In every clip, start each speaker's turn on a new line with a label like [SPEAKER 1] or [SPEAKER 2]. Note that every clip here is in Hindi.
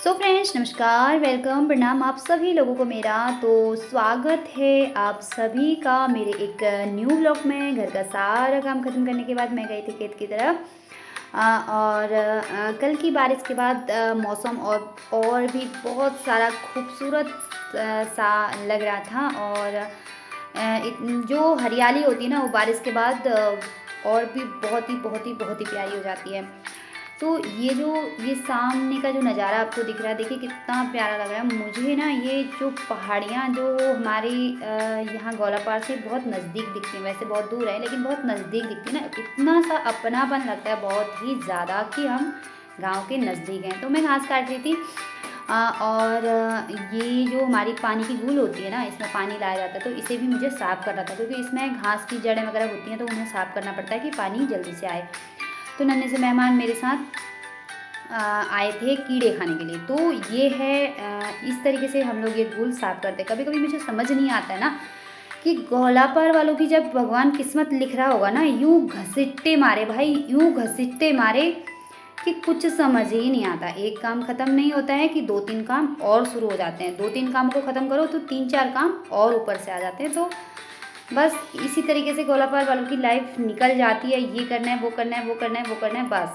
[SPEAKER 1] सो फ्रेंड्स, नमस्कार, वेलकम, प्रणाम आप सभी लोगों को मेरा। तो स्वागत है आप सभी का मेरे एक न्यू व्लॉग में। घर का सारा काम ख़त्म करने के बाद मैं गई थी खेत की तरफ। कल की बारिश के बाद मौसम और भी बहुत सारा खूबसूरत सा लग रहा था। और जो हरियाली होती है ना, वो बारिश के बाद और भी बहुत ही प्यारी हो जाती है। तो ये सामने का जो नज़ारा आपको दिख रहा है, देखिए कितना प्यारा लग रहा है मुझे ना। ये जो पहाड़ियाँ जो हमारी यहाँ गौलापार से बहुत नज़दीक दिखती हैं, वैसे बहुत दूर है लेकिन बहुत नज़दीक दिखती है ना, इतना सा अपनापन लगता है बहुत ही ज़्यादा कि हम गांव के नज़दीक हैं। तो मैं घास काट रही थी ये जो हमारी पानी की गूल होती है ना, इसमें पानी लाया जाता है, तो इसे भी मुझे साफ़ करना था क्योंकि इसमें घास की जड़ें वगैरह होती हैं, तो उन्हें साफ़ करना पड़ता है कि पानी जल्दी से आए। तो नन्हे से मेहमान मेरे साथ आए थे कीड़े खाने के लिए। तो ये है इस तरीके से हम लोग ये गूल साफ़ करते हैं। कभी कभी मुझे समझ नहीं आता है ना कि गौलापार वालों की जब भगवान किस्मत लिख रहा होगा ना, यूँ घसीटते मारे भाई, यूँ घसीटते मारे कि कुछ समझ ही नहीं आता। एक काम ख़त्म नहीं होता है कि 2-3 काम और शुरू हो जाते हैं। 2-3 कामों को ख़त्म करो तो 3-4 काम और ऊपर से आ जाते हैं। तो बस इसी तरीके से गौलापार वालों की लाइफ निकल जाती है। ये करना है, वो करना है, वो करना है, वो करना है, बस।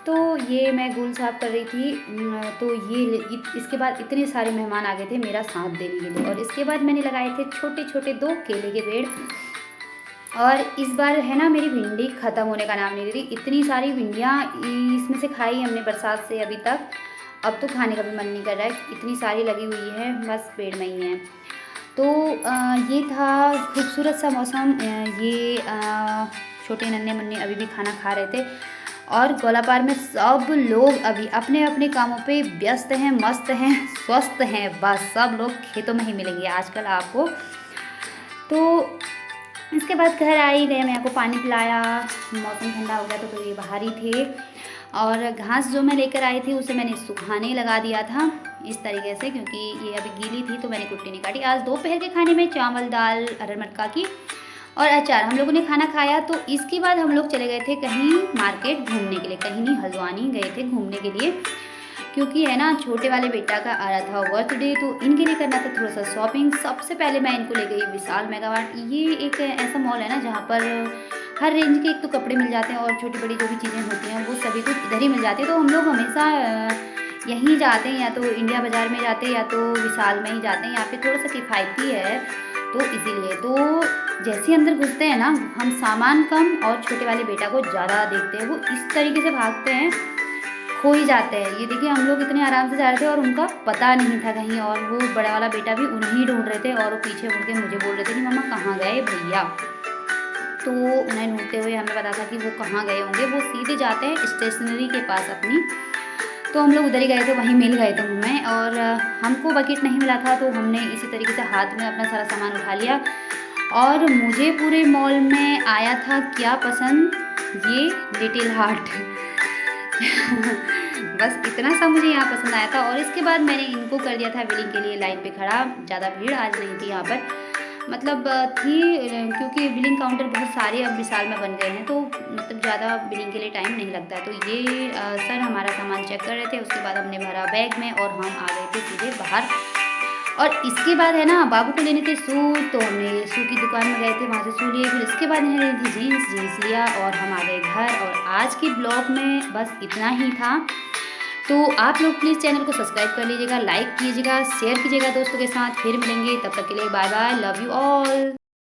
[SPEAKER 1] तो ये मैं गूल साफ़ कर रही थी। तो इसके बाद इतने सारे मेहमान आ गए थे मेरा साथ देने के लिए। और इसके बाद मैंने लगाए थे छोटे छोटे 2 केले के पेड़। और इस बार है ना, मेरी भिंडी ख़त्म होने का नाम नहीं ले रही। इतनी सारी भिंडियाँ इसमें से खाई हमने बरसात से अभी तक। अब तो खाने का भी मन नहीं कर रहा है, इतनी सारी लगी हुई है, बस पेड़ में ही है। तो ये था खूबसूरत सा मौसम। ये छोटे नन्हे मुन्ने अभी भी खाना खा रहे थे। और गौलापार में सब लोग अभी अपने अपने कामों पे व्यस्त हैं, मस्त हैं, स्वस्थ हैं। बस सब लोग खेतों में ही मिलेंगे आजकल आपको। तो इसके बाद घर आई, गए, मैं आपको पानी पिलाया। मौसम ठंडा हो गया तो ये बाहर ही थे। और घास जो मैं लेकर आई थी उसे मैंने सुखाने लगा दिया था इस तरीके से, क्योंकि ये अभी गीली थी तो मैंने कुट्टी नहीं काटी। आज दोपहर के खाने में चावल, दाल, अरहर मटका की और अचार हम लोगों ने खाना खाया। तो इसके बाद हम लोग चले गए थे कहीं मार्केट घूमने के लिए, कहीं नहीं, हल्द्वानी गए थे घूमने के लिए, क्योंकि है ना छोटे वाले बेटा का आ रहा था बर्थडे, तो इनके लिए करना था थोड़ा सा शॉपिंग। सबसे पहले मैं इनको ले गई विशाल मेगामार्ट। ये एक ऐसा मॉल है ना जहाँ पर हर रेंज के एक तो कपड़े मिल जाते हैं और छोटी बड़ी जो भी चीज़ें होती हैं वो सभी कुछ इधर ही मिल जाती है। तो हम लोग हमेशा यहीं जाते हैं, या तो इंडिया बाज़ार में जाते हैं या तो विशाल में ही जाते हैं। यहाँ पे थोड़ा सा किफ़ायती है तो इसीलिए। तो जैसे ही अंदर घुसते हैं ना, हम सामान कम और छोटे वाले बेटा को ज़्यादा देखते हैं। वो इस तरीके से भागते हैं, खो ही जाते हैं। ये देखिए, हम लोग इतने आराम से जा रहे थे और उनका पता नहीं था कहीं, और वो बड़ा वाला बेटा भी उन्हें ही ढूंढ रहे थे और वो पीछे मुड़ के मुझे बोल रहे थे कि मम्मा कहाँ गए भैया। तो उन्हें ढूंढते हुए हमें पता था कि वो कहाँ गए होंगे। वो सीधे जाते हैं स्टेशनरी के पास अपनी। तो हम लोग उधर ही गए थे, वहीं मिल गए थे हमें। और हमको बकेट नहीं मिला था तो हमने इसी तरीके से हाथ में अपना सारा सामान उठा लिया। और मुझे पूरे मॉल में आया था क्या पसंद, ये लिटिल हार्ट। बस इतना सा मुझे यहाँ पसंद आया था। और इसके बाद मैंने इनको कर दिया था बिलिंग के लिए लाइन पे खड़ा। ज़्यादा भीड़ आज नहीं थी यहाँ पर, मतलब थी, क्योंकि बिलिंग काउंटर बहुत सारे अब विशाल में बन गए हैं, तो मतलब ज़्यादा बिलिंग के लिए टाइम नहीं लगता है। तो ये सर हमारा सामान चेक कर रहे थे, उसके बाद हमने भरा बैग में और हम आ गए थे सीधे बाहर। और इसके बाद है ना, बाबू को लेने थे शूज़, तो हमने शू की दुकान में गए थे, वहाँ से शू लिए। फिर इसके बाद मैंने लेनी थी जीन्स लिया और हम आ गए घर। और आज के ब्लॉग में बस इतना ही था। तो आप लोग प्लीज़ चैनल को सब्सक्राइब कर लीजिएगा, लाइक कीजिएगा, शेयर कीजिएगा दोस्तों के साथ। फिर मिलेंगे, तब तक के लिए bye bye, love you all.